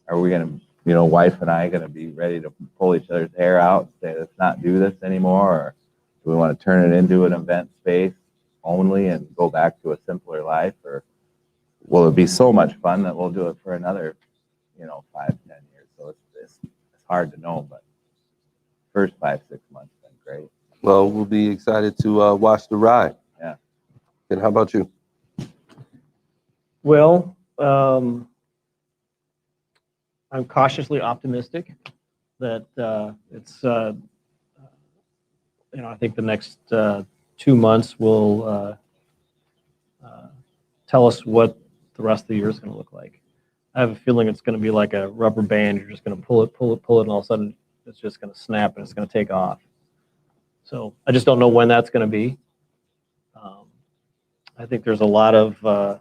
are we going to, you know, wife and I going to be ready to pull each other's hair out and say, let's not do this anymore? Or do we want to turn it into an event space only and go back to a simpler life? Or will it be so much fun that we'll do it for another, you know, 5, 10 years? So it's hard to know, but first 5, 6 months have been great. Well, we'll be excited to watch the ride. Yeah. And how about you? Well, I'm cautiously optimistic that it's, you know, I think the next 2 months will tell us what the rest of the year is going to look like. I have a feeling it's going to be like a rubber band. You're just going to pull it, and all of a sudden it's just going to snap and it's going to take off. So I just don't know when that's going to be. I think there's a lot of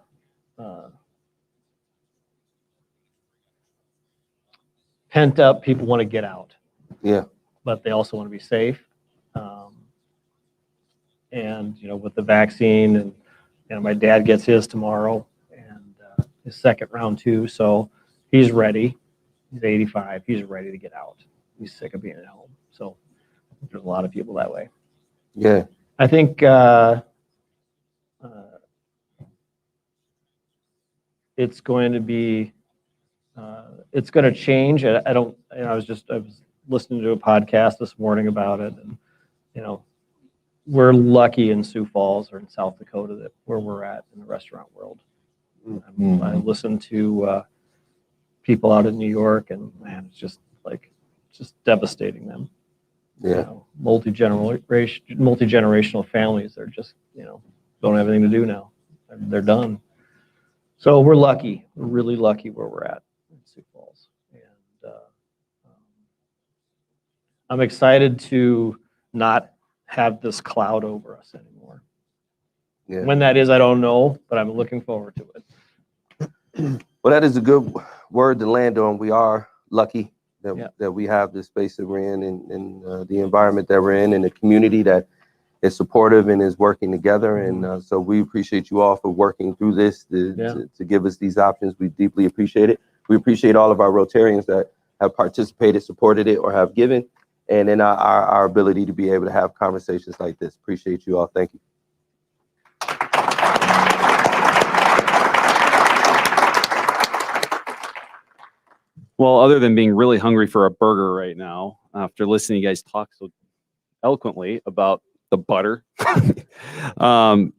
pent up. People want to get out. Yeah. But they also want to be safe. And, you know, with the vaccine, and, you know, my dad gets his tomorrow, and his second round too. So he's ready. He's 85. He's ready to get out. He's sick of being at home. So there's a lot of people that way. Yeah. I think it's going to be, it's going to change. I don't, you know, I was listening to a podcast this morning about it, and, you know, we're lucky in Sioux Falls or in South Dakota that where we're at in the restaurant world. I listen to people out in New York, and man, it's just like, just devastating them. Yeah. You know, multi-generational families, they're just, you know, don't have anything to do now. They're done. So we're lucky. We're really lucky where we're at in Sioux Falls. And I'm excited to not have this cloud over us anymore. Yeah. When that is, I don't know, but I'm looking forward to it. Well, that is a good word to land on. We are lucky that we have the space that we're in, and the environment that we're in, and the community that is supportive and is working together. And so we appreciate you all for working through this to give us these options. We deeply appreciate it. We appreciate all of our Rotarians that have participated, supported it, or have given, and in our ability to be able to have conversations like this. Appreciate you all. Thank you. Well, other than being really hungry for a burger right now, after listening to you guys talk so eloquently about the butter,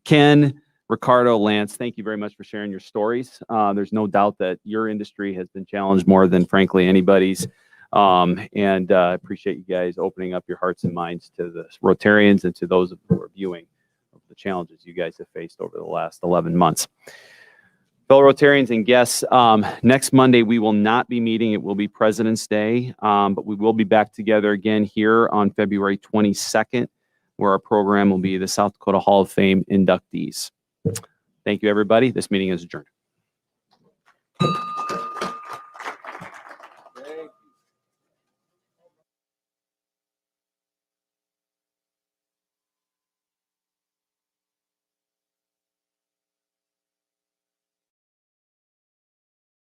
Ken, Ricardo, Lance, thank you very much for sharing your stories. There's no doubt that your industry has been challenged more than, frankly, anybody's. And I appreciate you guys opening up your hearts and minds to the Rotarians and to those who are viewing of the challenges you guys have faced over the last 11 months. Fellow Rotarians and guests, next Monday we will not be meeting. It will be President's Day, but we will be back together again here on February 22nd, where our program will be the South Dakota Hall of Fame inductees. Thank you, everybody. This meeting is adjourned.